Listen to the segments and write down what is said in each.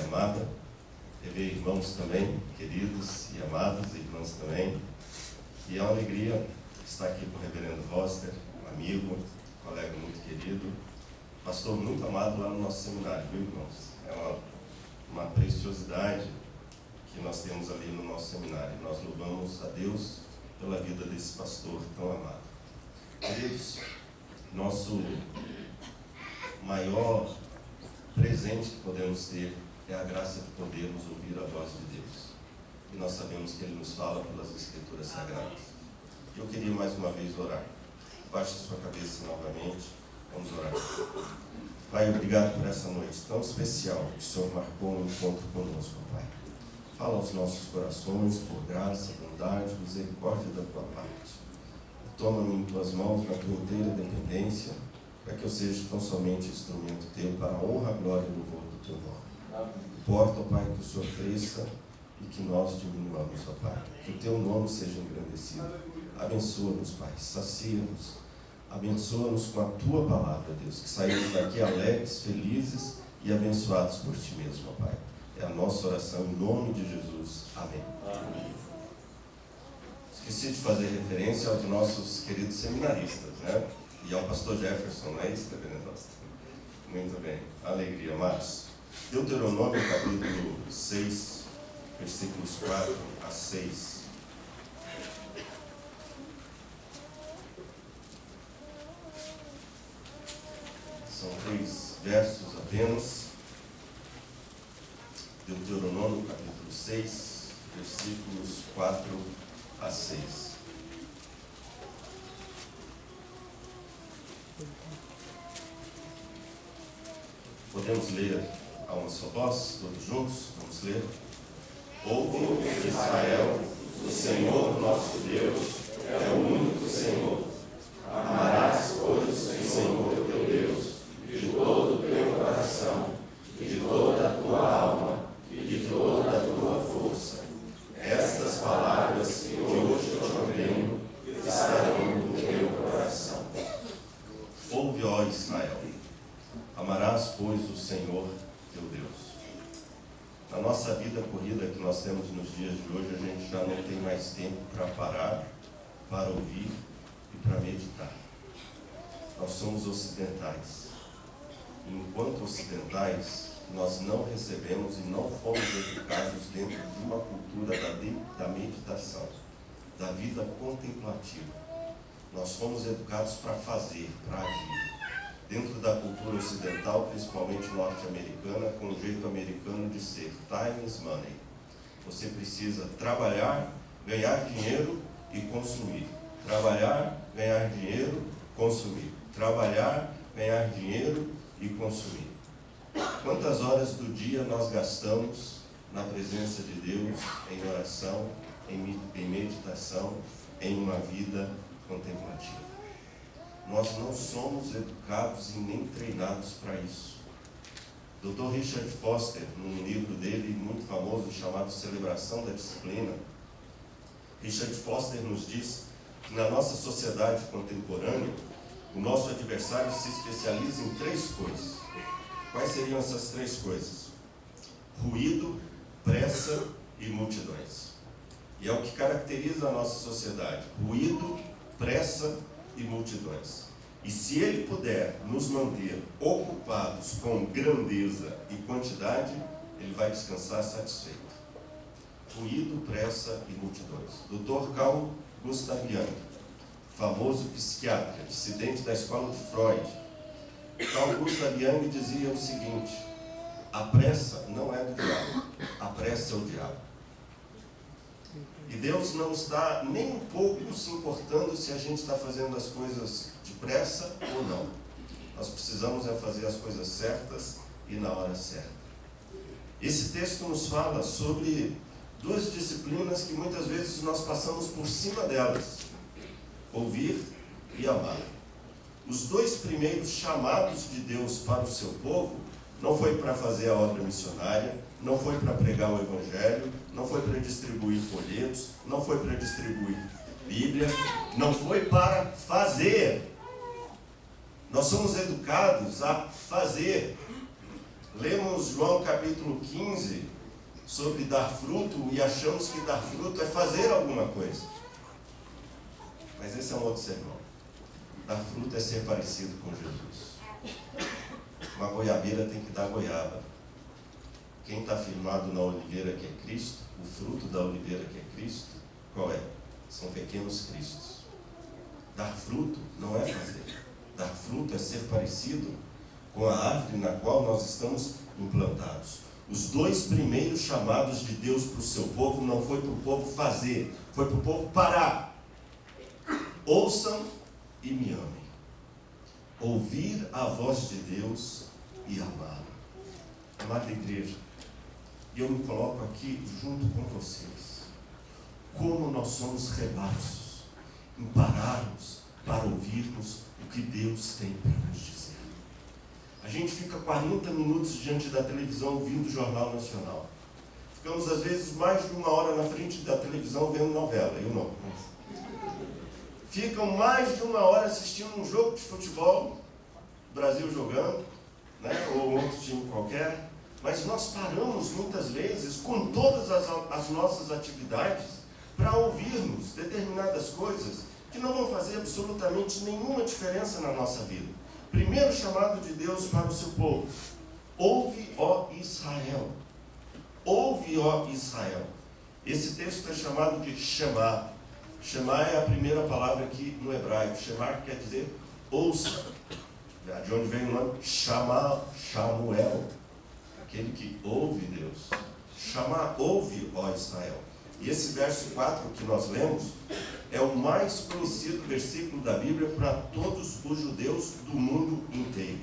amada, rever irmãos também, queridos e amadas, irmãs também. E é uma alegria estar aqui com o reverendo Roster, um amigo, colega muito querido, pastor muito amado lá no nosso seminário, viu, irmãos? É uma preciosidade que nós temos ali no nosso seminário. Nós louvamos a Deus pela vida desse pastor tão amado. Queridos, nosso maior presente que podemos ter é a graça de podermos ouvir a voz de Deus. E nós sabemos que Ele nos fala pelas Escrituras Sagradas. Eu queria mais uma vez orar. Baixe a sua cabeça novamente. Vamos orar. Pai, obrigado por essa noite tão especial que o Senhor marcou um encontro conosco, Pai. Fala aos nossos corações por graça, bondade, misericórdia da Tua parte. Toma-me em Tuas mãos na Tua inteira dependência, para que eu seja tão somente instrumento Teu para a honra, a glória e o louvor do Teu nome. Importa, ó Pai, que o Senhor cresça e que nós diminuamos, ó Pai. Que o Teu nome seja engrandecido. Abençoa-nos, Pai. Sacia-nos. Abençoa-nos com a Tua palavra, Deus. Que saímos daqui alegres, felizes e abençoados por Ti mesmo, ó Pai. É a nossa oração em nome de Jesus. Amém. Amém. Esqueci de fazer referência aos nossos queridos seminaristas, né? E ao pastor Jefferson, não é isso, reverendo? Muito bem. Alegria, Marcos. Deuteronômio, capítulo 6, versículos 4 a 6. São 3 versos apenas. Deuteronômio, capítulo 6, versículos 4 a 6. Podemos ler a uma só voz, todos juntos? Vamos ler. Ouve, Israel, o Senhor nosso Deus é o único Senhor. Amarás, pois, o Senhor teu Deus de todo o teu coração, de toda a tua alma e de toda a tua força. Estas palavras que hoje eu te ordeno estarão no teu coração. Ouve, ó Israel. Amarás, pois, o Senhor teu Deus. Na nossa vida corrida que nós temos nos dias de hoje, a gente já não tem mais tempo para parar, para ouvir e para meditar. Nós somos ocidentais. E enquanto ocidentais, nós não recebemos e não fomos educados dentro de uma cultura da meditação, da vida contemplativa. Nós fomos educados para fazer, para agir. Dentro da cultura ocidental, principalmente norte-americana, com o jeito americano de ser, time is money. Você precisa trabalhar, ganhar dinheiro e consumir. Trabalhar, ganhar dinheiro, consumir. Trabalhar, ganhar dinheiro e consumir. Quantas horas do dia nós gastamos na presença de Deus, em oração, em meditação, em uma vida contemplativa? Nós não somos educados e nem treinados para isso. Dr. Richard Foster, num livro dele muito famoso chamado Celebração da Disciplina, Richard Foster nos diz que na nossa sociedade contemporânea, o nosso adversário se especializa em 3 coisas. Quais seriam essas 3 coisas? Ruído, pressa e multidões. E é o que caracteriza a nossa sociedade: ruído, pressa e multidões. E se ele puder nos manter ocupados com grandeza e quantidade, ele vai descansar satisfeito. Ruído, pressa e multidões. Dr. Carl Gustav Jung, famoso psiquiatra, dissidente da escola de Freud. Carl Gustav Jung dizia o seguinte: a pressa não é do diabo, a pressa é o diabo. E Deus não está nem um pouco se importando se a gente está fazendo as coisas depressa ou não. Nós precisamos fazer as coisas certas e na hora certa. Esse texto nos fala sobre 2 disciplinas que muitas vezes nós passamos por cima delas: ouvir e amar. Os 2 primeiros chamados de Deus para o seu povo não foi para fazer a obra missionária, não foi para pregar o Evangelho, não foi para distribuir folhetos, não foi para distribuir Bíblia, não foi para fazer. Nós somos educados a fazer. Lemos João capítulo 15 sobre dar fruto e achamos que dar fruto é fazer alguma coisa. Mas esse é um outro sermão. Dar fruto é ser parecido com Jesus. Uma goiabeira tem que dar goiaba. Quem está firmado na oliveira que é Cristo, o fruto da oliveira que é Cristo, qual é? São pequenos cristos. Dar fruto não é fazer. Dar fruto é ser parecido com a árvore na qual nós estamos implantados. Os dois primeiros chamados de Deus para o seu povo não foi para o povo fazer, foi para o povo parar. Ouçam e me amem. Ouvir a voz de Deus e amá-lo. Amada igreja, e eu me coloco aqui junto com vocês. Como nós somos relapsos em pararmos para ouvirmos o que Deus tem para nos dizer. A gente fica 40 minutos diante da televisão ouvindo o Jornal Nacional. Ficamos às vezes mais de uma hora na frente da televisão vendo novela, eu não. Ficam mais de uma hora assistindo um jogo de futebol, Brasil jogando, né, ou outro time qualquer, mas nós paramos muitas vezes com todas as nossas atividades para ouvirmos determinadas coisas que não vão fazer absolutamente nenhuma diferença na nossa vida. Primeiro chamado de Deus para o seu povo: ouve, ó Israel. Ouve, ó Israel. Esse texto é chamado de Shema. Shema é a primeira palavra aqui no hebraico. Shema quer dizer ouça. De onde vem o nome? Shamuel. Aquele que ouve Deus. Shema, ouve, ó Israel. E esse verso 4 que nós lemos é o mais conhecido versículo da Bíblia para todos os judeus do mundo inteiro.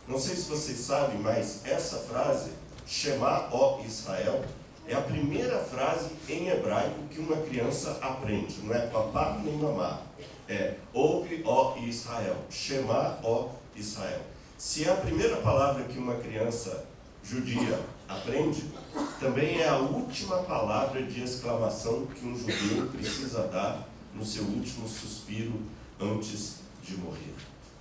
Não sei se vocês sabem, mas essa frase, Shema, ó Israel, é a primeira frase em hebraico que uma criança aprende. Não é papá nem mamá. É ouve, ó Israel. Shema, ó Israel. Se é a primeira palavra que uma criança judia aprende, também é a última palavra de exclamação que um judeu precisa dar no seu último suspiro antes de morrer.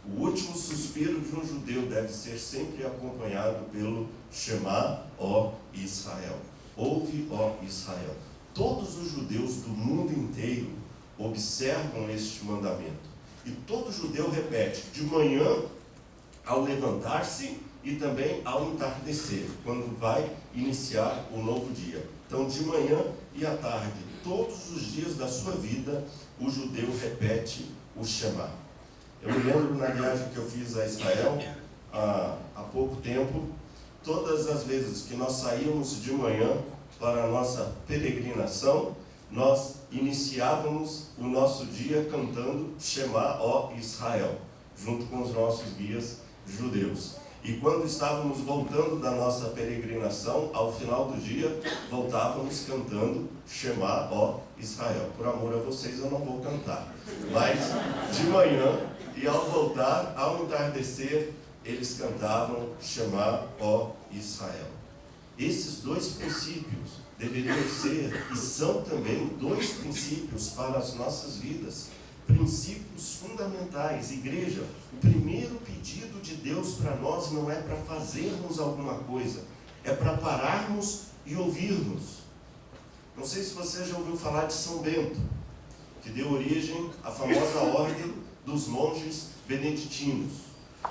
O último suspiro de um judeu deve ser sempre acompanhado pelo Shema, ó Israel. Ouve, ó Israel. Todos os judeus do mundo inteiro observam este mandamento. E todo judeu repete de manhã ao levantar-se e também ao entardecer, quando vai iniciar o novo dia. Então, de manhã e à tarde, todos os dias da sua vida, o judeu repete o Shema. Eu me lembro na viagem que eu fiz a Israel há pouco tempo, todas as vezes que nós saímos de manhã para a nossa peregrinação, nós iniciávamos o nosso dia cantando Shema, ó Israel, junto com os nossos guias judeus. E quando estávamos voltando da nossa peregrinação, ao final do dia, voltávamos cantando Shema, ó Israel. Por amor a vocês eu não vou cantar. Mas de manhã e ao voltar, ao entardecer, eles cantavam Shema, ó Israel. Esses dois princípios deveriam ser e são também dois princípios para as nossas vidas. Princípios fundamentais. Igreja, o primeiro pedido de Deus para nós não é para fazermos alguma coisa, é para pararmos e ouvirmos. Não sei se você já ouviu falar de São Bento, que deu origem à famosa ordem dos monges beneditinos.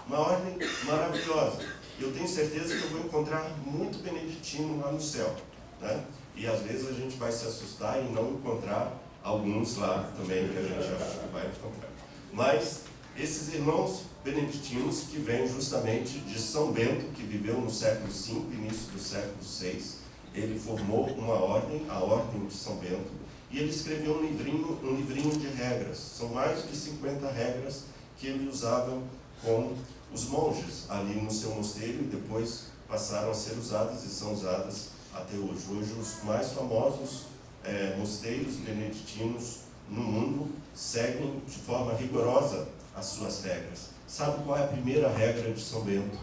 Uma ordem maravilhosa. Eu tenho certeza que eu vou encontrar muito beneditino lá no céu, né? E às vezes a gente vai se assustar e não encontrar alguns lá também que a gente acha que vai encontrar. Mas esses irmãos beneditinos que vêm justamente de São Bento, que viveu no século V, início do século VI, ele formou uma ordem, a Ordem de São Bento, e ele escreveu um livrinho de regras. São mais de 50 regras que ele usava com os monges ali no seu mosteiro e depois passaram a ser usadas e são usadas até hoje. Hoje os mais famosos mosteiros beneditinos no mundo seguem de forma rigorosa as suas regras. Sabe qual é a primeira regra de São Bento?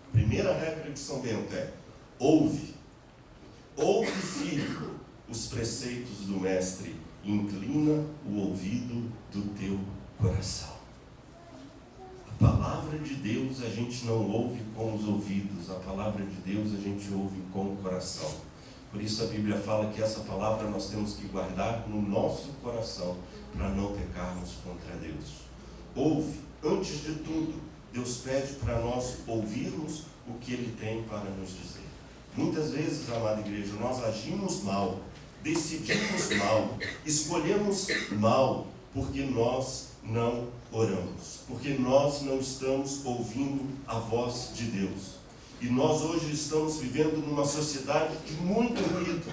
A primeira regra de São Bento é: ouve, filho, os preceitos do mestre, inclina o ouvido do teu coração. A palavra de Deus a gente não ouve com os ouvidos, a palavra de Deus a gente ouve com o coração. Por isso a Bíblia fala que essa palavra nós temos que guardar no nosso coração para não pecarmos contra Deus. Ouve, antes de tudo, Deus pede para nós ouvirmos o que Ele tem para nos dizer. Muitas vezes, amada igreja, nós agimos mal, decidimos mal, escolhemos mal, porque nós não oramos, porque nós não estamos ouvindo a voz de Deus. E nós hoje estamos vivendo numa sociedade de muito ruído.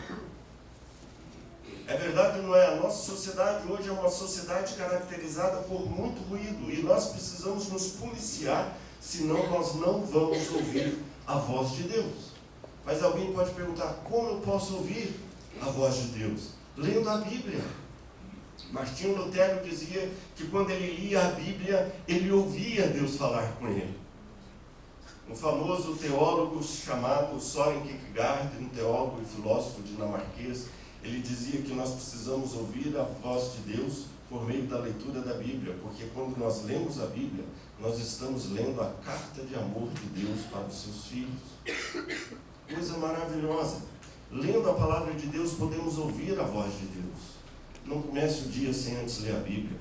É verdade, não é? A nossa sociedade hoje é uma sociedade caracterizada por muito ruído, e nós precisamos nos policiar, senão nós não vamos ouvir a voz de Deus. Mas alguém pode perguntar, como eu posso ouvir a voz de Deus? Lendo a Bíblia. Martinho Lutero dizia que quando ele lia a Bíblia, ele ouvia Deus falar com ele. Um famoso teólogo chamado Søren Kierkegaard, um teólogo e filósofo dinamarquês, ele dizia que nós precisamos ouvir a voz de Deus por meio da leitura da Bíblia, porque quando nós lemos a Bíblia, nós estamos lendo a carta de amor de Deus para os seus filhos. Coisa maravilhosa. Lendo a palavra de Deus, podemos ouvir a voz de Deus. Não comece o dia sem antes ler a Bíblia.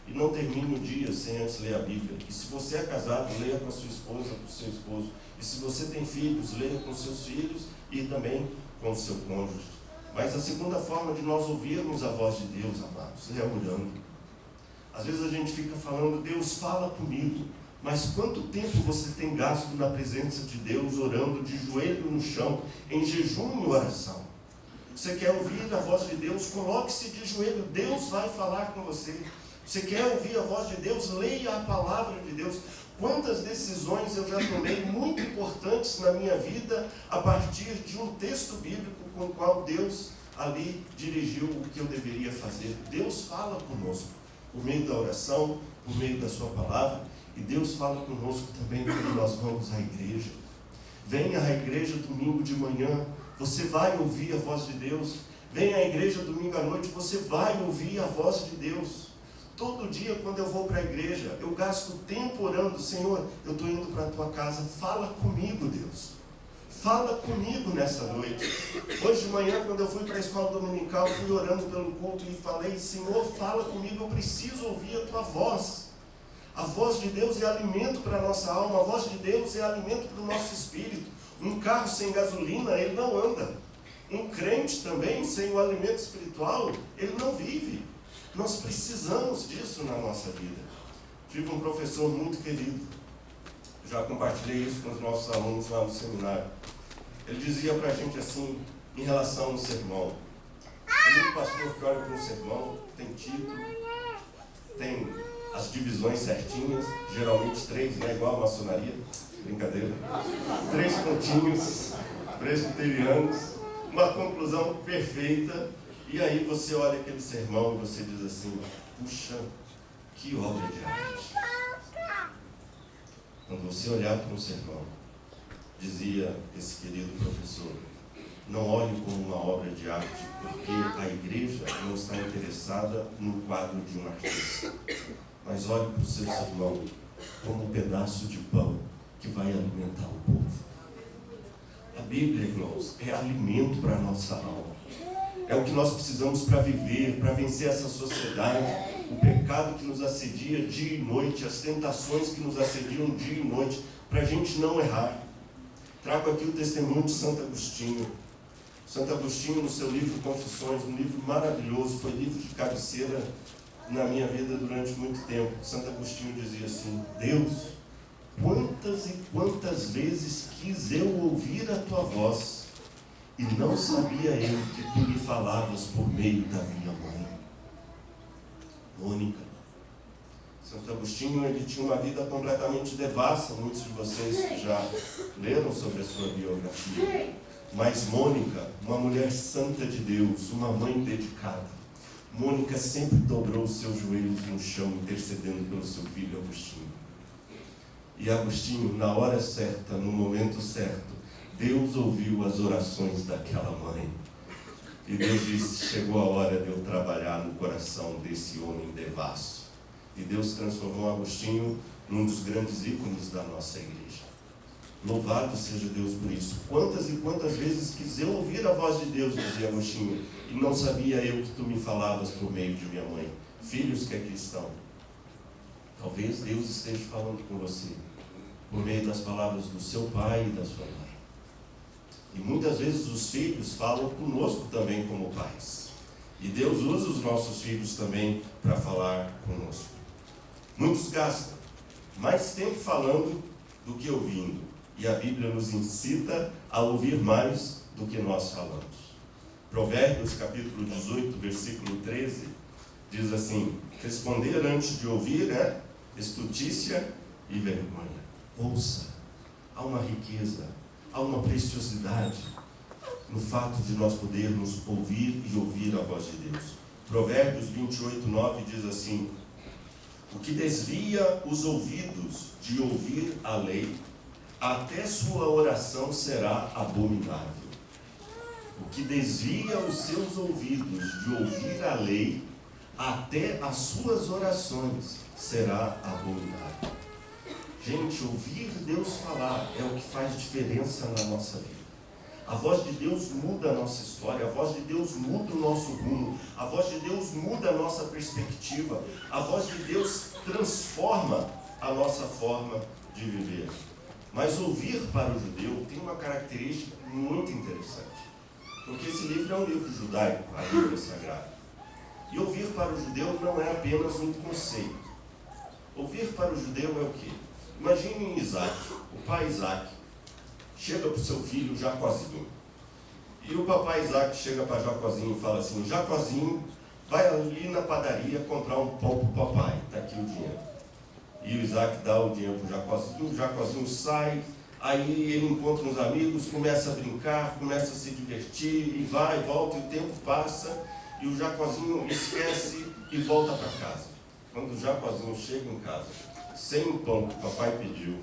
E não termine o dia sem antes ler a Bíblia. E se você é casado, leia com a sua esposa, com o seu esposo. E se você tem filhos, leia com seus filhos e também com o seu cônjuge. Mas a segunda forma de nós ouvirmos a voz de Deus, amados, é orando. Às vezes a gente fica falando, Deus fala comigo. Mas quanto tempo você tem gasto na presença de Deus, orando de joelho no chão, em jejum e oração? Você quer ouvir a voz de Deus? Coloque-se de joelho, Deus vai falar com você. Você quer ouvir a voz de Deus? Leia a palavra de Deus. Quantas decisões eu já tomei muito importantes na minha vida a partir de um texto bíblico com o qual Deus ali dirigiu o que eu deveria fazer. Deus fala conosco por meio da oração, por meio da sua palavra, e Deus fala conosco também quando nós vamos à igreja. Venha à igreja domingo de manhã, você vai ouvir a voz de Deus. Venha à igreja domingo à noite, você vai ouvir a voz de Deus. Todo dia quando eu vou para a igreja, eu gasto tempo orando, Senhor, eu estou indo para a tua casa, fala comigo, Deus. Fala comigo nessa noite. Hoje de manhã, quando eu fui para a escola dominical, fui orando pelo culto e falei, Senhor, fala comigo, eu preciso ouvir a tua voz. A voz de Deus é alimento para a nossa alma, a voz de Deus é alimento para o nosso espírito. Um carro sem gasolina, ele não anda. Um crente também, sem o alimento espiritual, ele não vive. Nós precisamos disso na nossa vida. Tive um professor muito querido, já compartilhei isso com os nossos alunos lá no seminário. Ele dizia para a gente assim, em relação ao sermão. Tem muito pastor que olha para um sermão, tem título, tem as divisões certinhas, geralmente 3, né, igual a maçonaria, brincadeira. 3 pontinhos, presbiterianos, uma conclusão perfeita. E aí você olha aquele sermão e você diz assim, puxa, que obra de arte. Quando você olhar para um sermão, dizia esse querido professor, não olhe como uma obra de arte, porque a igreja não está interessada no quadro de um artista. Mas olhe para o seu sermão como um pedaço de pão que vai alimentar o povo. A Bíblia, irmãos, é alimento para a nossa alma. É o que nós precisamos para viver, para vencer essa sociedade, o pecado que nos assedia dia e noite, as tentações que nos assediam dia e noite, para a gente não errar. Trago aqui o testemunho de Santo Agostinho. Santo Agostinho, no seu livro Confissões, um livro maravilhoso, foi livro de cabeceira na minha vida durante muito tempo. Santo Agostinho dizia assim, Deus, quantas e quantas vezes quis eu ouvir a tua voz, e não sabia eu que tu me falavas por meio da minha mãe. Mônica. Santo Agostinho, ele tinha uma vida completamente devassa, muitos de vocês já leram sobre a sua biografia. Mas Mônica, uma mulher santa de Deus, uma mãe dedicada, Mônica sempre dobrou os seus joelhos no chão, intercedendo pelo seu filho Agostinho. E Agostinho, na hora certa, no momento certo, Deus ouviu as orações daquela mãe. E Deus disse, chegou a hora de eu trabalhar no coração desse homem devasso. E Deus transformou Agostinho num dos grandes ícones da nossa igreja. Louvado seja Deus por isso. Quantas e quantas vezes quis eu ouvir a voz de Deus, dizia Agostinho, e não sabia eu que tu me falavas por meio de minha mãe. Filhos que aqui estão, talvez Deus esteja falando com você por meio das palavras do seu pai e da sua mãe. E muitas vezes os filhos falam conosco também como pais. E Deus usa os nossos filhos também para falar conosco. Muitos gastam mais tempo falando do que ouvindo. E a Bíblia nos incita a ouvir mais do que nós falamos. Provérbios capítulo 18, versículo 13, diz assim: responder antes de ouvir é estutícia e vergonha. Ouça, há uma riqueza, há uma preciosidade no fato de nós podermos ouvir e ouvir a voz de Deus. Provérbios 28, 9 diz assim: o que desvia os ouvidos de ouvir a lei, até sua oração será abominável. O que desvia os seus ouvidos de ouvir a lei, até as suas orações será abominável. Gente, ouvir Deus falar é o que faz diferença na nossa vida. A voz de Deus muda a nossa história, a voz de Deus muda o nosso rumo, a voz de Deus muda a nossa perspectiva, a voz de Deus transforma a nossa forma de viver. Mas ouvir para o judeu tem uma característica muito interessante, porque esse livro é um livro judaico, a Bíblia Sagrada. E ouvir para o judeu não é apenas um conceito. Ouvir para o judeu é o quê? Imagine Isaac, o pai Isaac, chega para o seu filho Jacozinho. E o papai Isaac chega para Jacozinho e fala assim: Jacozinho, vai ali na padaria comprar um pão para o papai, está aqui o dinheiro. E o Isaac dá o dinheiro para o Jacozinho sai, aí ele encontra uns amigos, começa a brincar, começa a se divertir, e vai, volta, e o tempo passa, e o Jacozinho esquece e volta para casa. Quando o Jacozinho chega em casa, sem o pão que o papai pediu,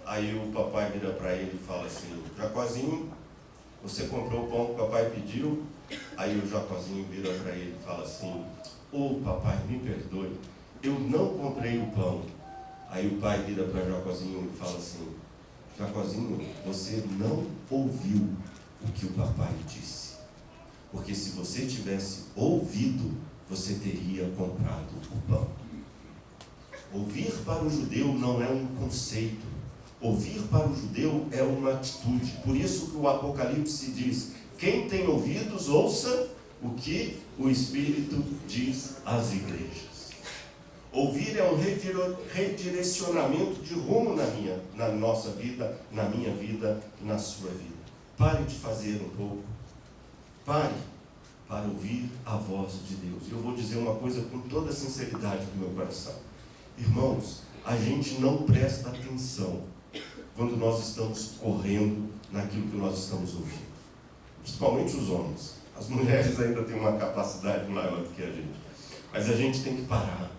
aí o papai vira para ele e fala assim: Jacozinho, você comprou o pão que o papai pediu? Aí o Jacozinho vira para ele e fala assim: ô papai, me perdoe, eu não comprei o pão. Aí o pai vira para Jacozinho e fala assim: Jacozinho, você não ouviu o que o papai disse. Porque se você tivesse ouvido, você teria comprado o pão. Ouvir para o judeu não é um conceito. Ouvir para o judeu é uma atitude. Por isso que o Apocalipse diz: quem tem ouvidos, ouça o que o Espírito diz às igrejas. Ouvir é um redirecionamento de rumo na nossa vida, na minha vida, na sua vida. Pare de fazer um pouco. Pare para ouvir a voz de Deus. E eu vou dizer uma coisa com toda a sinceridade do meu coração. Irmãos, a gente não presta atenção quando nós estamos correndo naquilo que nós estamos ouvindo. Principalmente os homens. As mulheres ainda têm uma capacidade maior do que a gente. Mas a gente tem que parar.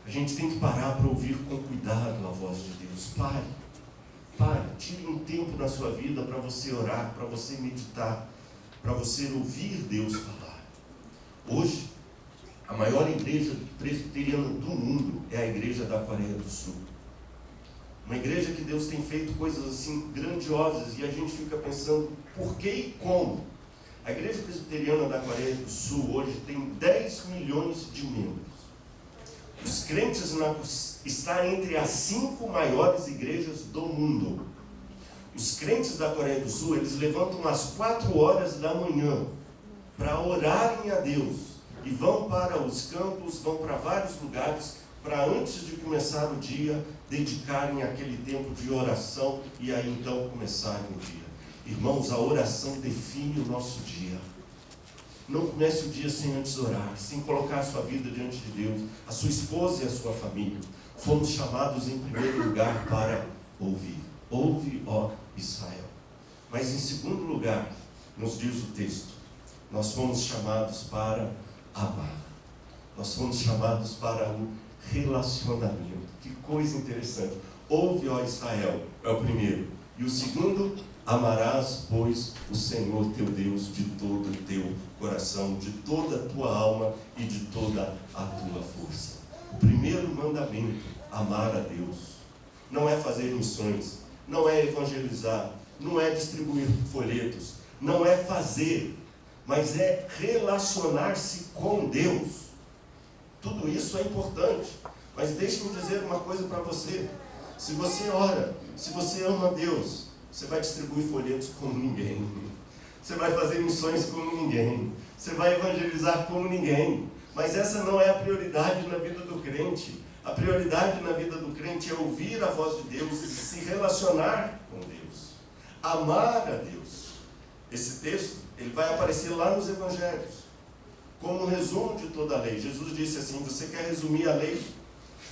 A gente tem que parar para ouvir com cuidado a voz de Deus. Pare. Tire um tempo na sua vida para você orar, para você meditar, para você ouvir Deus falar. Hoje, a maior igreja presbiteriana do mundo é a igreja da Coreia do Sul. Uma igreja que Deus tem feito coisas assim grandiosas e a gente fica pensando por que e como. A igreja presbiteriana da Coreia do Sul hoje tem 10 milhões de membros. Os crentes está entre as 5 maiores igrejas do mundo. Os crentes da Coreia do Sul, eles levantam às 4 horas da manhã para orarem a Deus. E vão para os campos, vão para vários lugares, para antes de começar o dia, dedicarem aquele tempo de oração e aí então começarem o dia. Irmãos, a oração define o nosso dia. Não comece o dia sem antes orar, sem colocar a sua vida diante de Deus, a sua esposa e a sua família. Fomos chamados em primeiro lugar para ouvir. Ouve, ó Israel. Mas em segundo lugar, nos diz o texto, nós fomos chamados para amar. Nós fomos chamados para o relacionamento. Que coisa interessante. Ouve, ó Israel, é o primeiro. E o segundo, amarás, pois, o Senhor teu Deus de todo o teu coração, de toda a tua alma e de toda a tua força. O primeiro mandamento amar a Deus. Não é fazer missões, não é evangelizar, não é distribuir folhetos, não é fazer, mas é relacionar-se com Deus. Tudo isso é importante, mas deixe-me dizer uma coisa para você. Se você ora, se você ama Deus, você vai distribuir folhetos como ninguém. Você vai fazer missões como ninguém. Você vai evangelizar como ninguém. Mas essa não é a prioridade na vida do crente. A prioridade na vida do crente é ouvir a voz de Deus e se relacionar com Deus. Amar a Deus. Esse texto, ele vai aparecer lá nos evangelhos, como um resumo de toda a lei. Jesus disse assim: você quer resumir a lei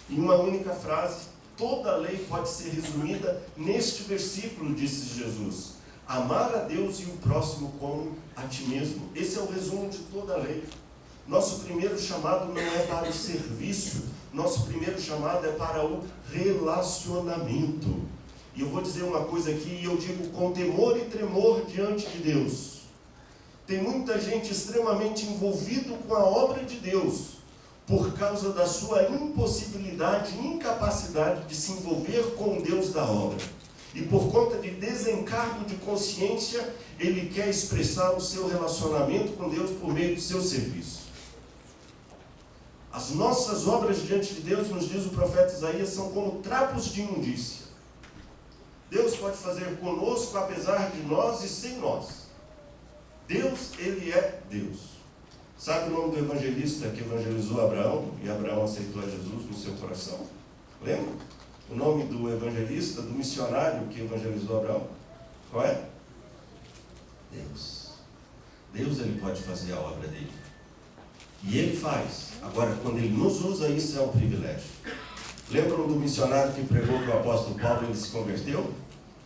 em uma única frase? Toda a lei pode ser resumida neste versículo, disse Jesus: amar a Deus e o próximo como a ti mesmo. Esse é o resumo de toda a lei. Nosso primeiro chamado não é para o serviço, nosso primeiro chamado é para o relacionamento. E eu vou dizer uma coisa aqui, e eu digo com temor e tremor diante de Deus. Tem muita gente extremamente envolvida com a obra de Deus, por causa da sua impossibilidade e incapacidade de se envolver com o Deus da obra. E por conta de desencargo de consciência, ele quer expressar o seu relacionamento com Deus por meio do seu serviço. As nossas obras diante de Deus, nos diz o profeta Isaías, são como trapos de imundícia. Deus pode fazer conosco apesar de nós e sem nós. Deus, ele é Deus. Sabe o nome do evangelista que evangelizou Abraão e Abraão aceitou a Jesus no seu coração? Lembra? O nome do evangelista, do missionário que evangelizou Abraão? Qual é? Deus. Deus, ele pode fazer a obra dele. E ele faz. Agora, quando ele nos usa, isso é um privilégio. Lembram do missionário que pregou para o apóstolo Paulo e ele se converteu?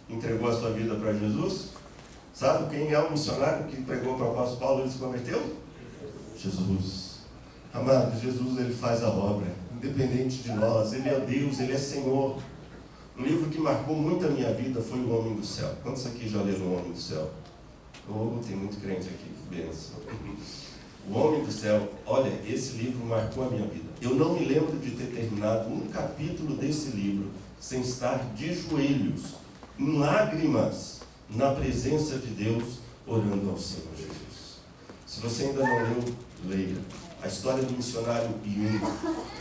Entregou a sua vida para Jesus? Sabe quem é o missionário que pregou para o apóstolo Paulo e ele se converteu? Jesus. Amado, Jesus, ele faz a obra, independente de nós. Ele é Deus, ele é Senhor. Um livro que marcou muito a minha vida foi O Homem do Céu. Quantos aqui já leram O Homem do Céu? Oh, tem muito crente aqui, benção. O Homem do Céu, olha, esse livro marcou a minha vida. Eu não me lembro de ter terminado um capítulo desse livro sem estar de joelhos, em lágrimas, na presença de Deus, orando ao Senhor Jesus. Se você ainda não leu, leia. A história do missionário Yun,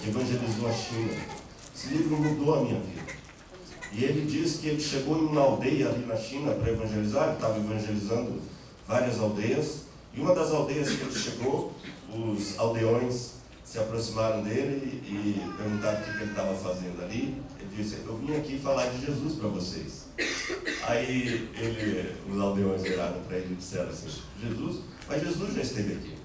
que evangelizou a China. Esse livro mudou a minha vida. E ele diz que ele chegou em uma aldeia ali na China para evangelizar. Ele estava evangelizando várias aldeias. E uma das aldeias que ele chegou, os aldeões se aproximaram dele e perguntaram o que ele estava fazendo ali. Ele disse: eu vim aqui falar de Jesus para vocês. Aí os aldeões viraram para ele e disseram assim: Jesus? Mas Jesus já esteve aqui.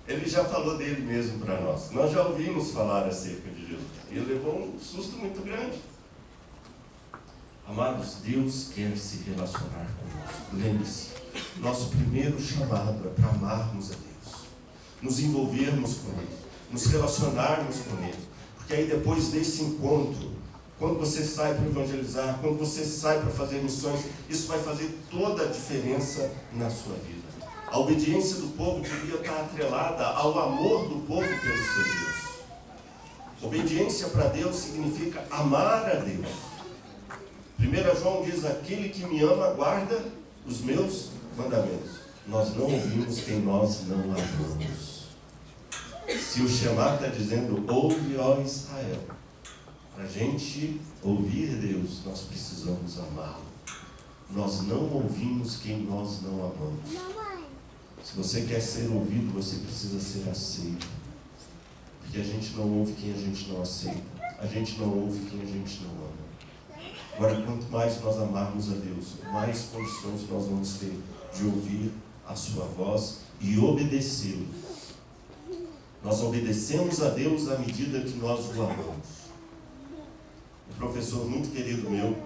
Ele já falou dele mesmo para nós. Nós já ouvimos falar acerca de Jesus. E ele levou um susto muito grande. Amados, Deus quer se relacionar conosco. Lembre-se, nosso primeiro chamado é para amarmos a Deus, nos envolvermos com Ele, nos relacionarmos com Ele. Porque aí depois desse encontro, quando você sai para evangelizar, quando você sai para fazer missões, isso vai fazer toda a diferença na sua vida. A obediência do povo devia estar atrelada ao amor do povo pelo seu Deus. Obediência para Deus significa amar a Deus. 1 João diz: aquele que me ama guarda os meus mandamentos. Nós não ouvimos quem nós não amamos. Se o chamar está dizendo: ouve, ó Israel. Para a gente ouvir Deus, nós precisamos amá-lo. Nós não ouvimos quem nós não amamos. Se você quer ser ouvido, você precisa ser aceito. Porque a gente não ouve quem a gente não aceita. A gente não ouve quem a gente não ama. Agora, quanto mais nós amarmos a Deus, mais condições nós vamos ter de ouvir a sua voz e obedecê-lo. Nós obedecemos a Deus à medida que nós o amamos. Um professor muito querido meu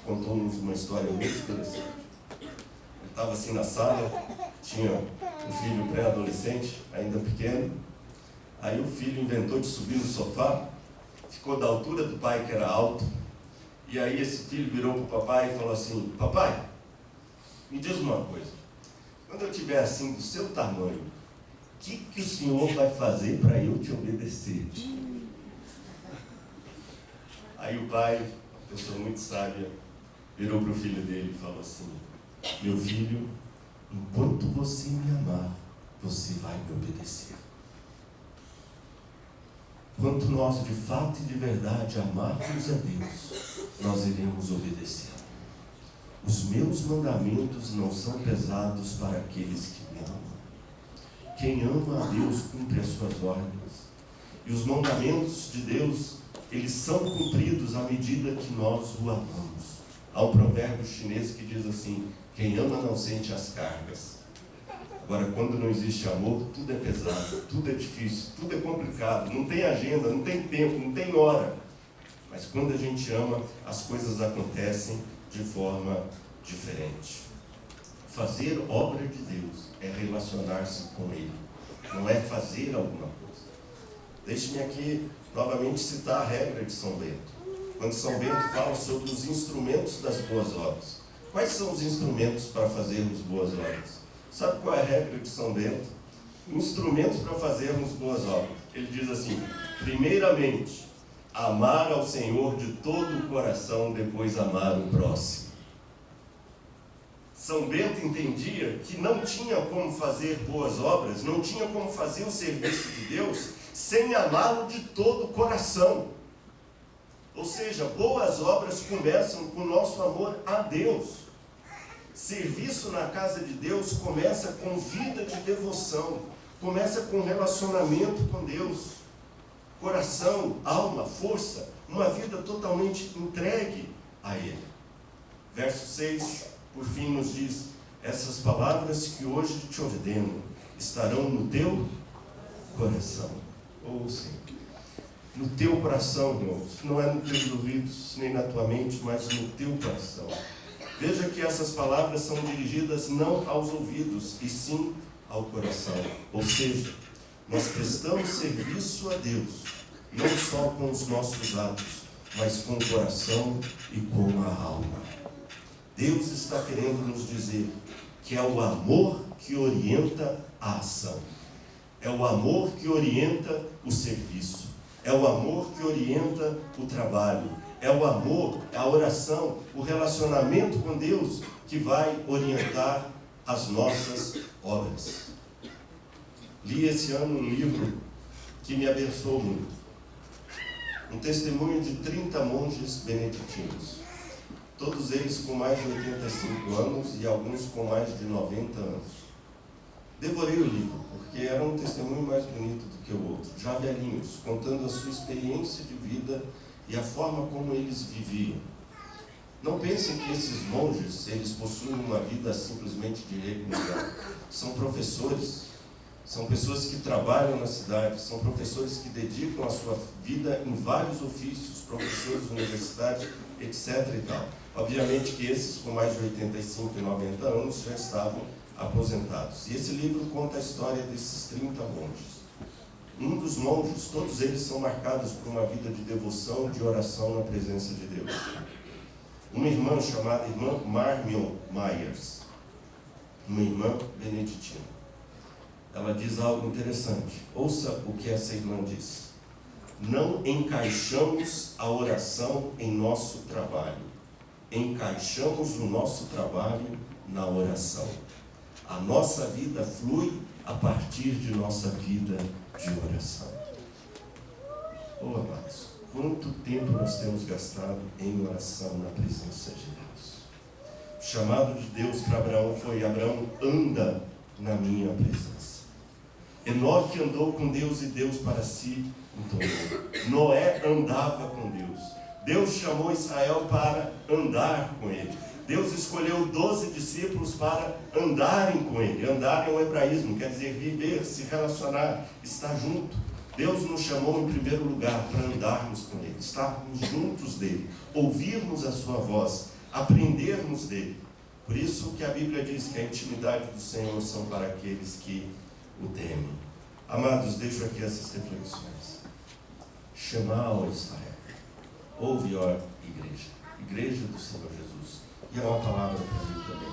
contou-nos uma história muito interessante. Ele estava assim na sala, tinha um filho pré-adolescente, ainda pequeno. Aí o filho inventou de subir no sofá, ficou da altura do pai, que era alto. E aí esse filho virou para o papai e falou assim: papai, me diz uma coisa, quando eu estiver assim do seu tamanho, o que o senhor vai fazer para eu te obedecer? Aí o pai, uma pessoa muito sábia, virou para o filho dele e falou assim: meu filho, enquanto você me amar, você vai me obedecer. Quanto nós de fato e de verdade amarmos a Deus, nós iremos obedecer. Os meus mandamentos não são pesados para aqueles que me amam. Quem ama a Deus cumpre as suas ordens. E os mandamentos de Deus, eles são cumpridos à medida que nós o amamos. Há um provérbio chinês que diz assim: quem ama não sente as cargas. Agora, quando não existe amor, tudo é pesado, tudo é difícil, tudo é complicado, não tem agenda, não tem tempo, não tem hora. Mas quando a gente ama, as coisas acontecem de forma diferente. Fazer obra de Deus é relacionar-se com Ele, não é fazer alguma coisa. Deixe-me aqui novamente citar a regra de São Bento. Quando São Bento fala sobre os instrumentos das boas obras. Quais são os instrumentos para fazermos boas obras? Sabe qual é a regra de São Bento? Instrumentos para fazermos boas obras. Ele diz assim: primeiramente, amar ao Senhor de todo o coração, depois amar o próximo. São Bento entendia que não tinha como fazer boas obras, não tinha como fazer o serviço de Deus sem amá-lo de todo o coração. Ou seja, boas obras começam com o nosso amor a Deus. Serviço na casa de Deus começa com vida de devoção, começa com relacionamento com Deus, coração, alma, força, uma vida totalmente entregue a Ele. Verso 6, por fim, nos diz: essas palavras que hoje te ordeno estarão no teu coração. Ouça, no teu coração, irmãos, não é nos teus ouvidos, nem na tua mente, mas no teu coração. Veja que essas palavras são dirigidas não aos ouvidos, e sim ao coração. Ou seja, nós prestamos serviço a Deus, não só com os nossos atos, mas com o coração e com a alma. Deus está querendo nos dizer que é o amor que orienta a ação. É o amor que orienta o serviço. É o amor que orienta o trabalho. É o amor, a oração, o relacionamento com Deus que vai orientar as nossas obras. Li esse ano um livro que me abençoou muito. Um testemunho de 30 monges beneditinos. Todos eles com mais de 85 anos e alguns com mais de 90 anos. Devorei o livro, porque era um testemunho mais bonito do que o outro. Já velhinhos, contando a sua experiência de vida e a forma como eles viviam. Não pensem que esses monges, eles possuem uma vida simplesmente de reclusão. São professores, são pessoas que trabalham na cidade, são professores que dedicam a sua vida em vários ofícios, professores, universidades, etc. e tal. Obviamente que esses com mais de 85 e 90 anos já estavam aposentados. E esse livro conta a história desses 30 monges. Um dos monges, todos eles são marcados por uma vida de devoção e de oração na presença de Deus. Uma irmã chamada irmã Marmion Myers, uma irmã beneditina. Ela diz algo interessante. Ouça o que essa irmã diz. Não encaixamos a oração em nosso trabalho. Encaixamos o nosso trabalho na oração. A nossa vida flui a partir de nossa vida de oração. Oh, amados, quanto tempo nós temos gastado em oração na presença de Deus? O chamado de Deus para Abraão foi: Abraão, anda na minha presença. Enoque andou com Deus e Deus para si o tomou. Noé andava com Deus. Deus chamou Israel para andar com ele. Deus escolheu 12 discípulos para andarem com Ele. Andar é um hebraísmo, quer dizer viver, se relacionar, estar junto. Deus nos chamou em primeiro lugar para andarmos com Ele, estarmos juntos dEle, ouvirmos a Sua voz, aprendermos dEle. Por isso que a Bíblia diz que a intimidade do Senhor são para aqueles que o temem. Amados, deixo aqui essas reflexões. Shema, ó Israel, ouve, ó igreja, igreja do Senhor Jesus. E é uma palavra para mim também,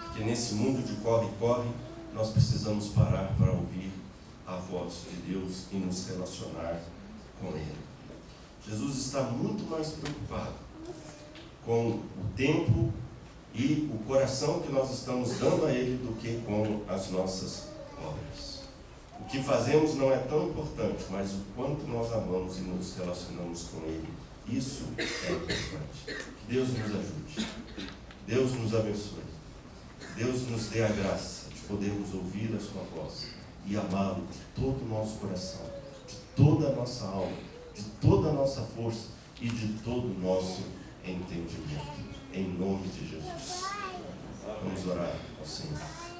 porque nesse mundo de corre-corre, nós precisamos parar para ouvir a voz de Deus e nos relacionar com Ele. Jesus está muito mais preocupado com o tempo e o coração que nós estamos dando a Ele do que com as nossas obras. O que fazemos não é tão importante, mas o quanto nós amamos e nos relacionamos com Ele, isso é importante. Que Deus nos ajude, Deus nos abençoe, Deus nos dê a graça de podermos ouvir a sua voz e amá-lo de todo o nosso coração, de toda a nossa alma, de toda a nossa força e de todo o nosso entendimento. Em nome de Jesus. Vamos orar ao Senhor.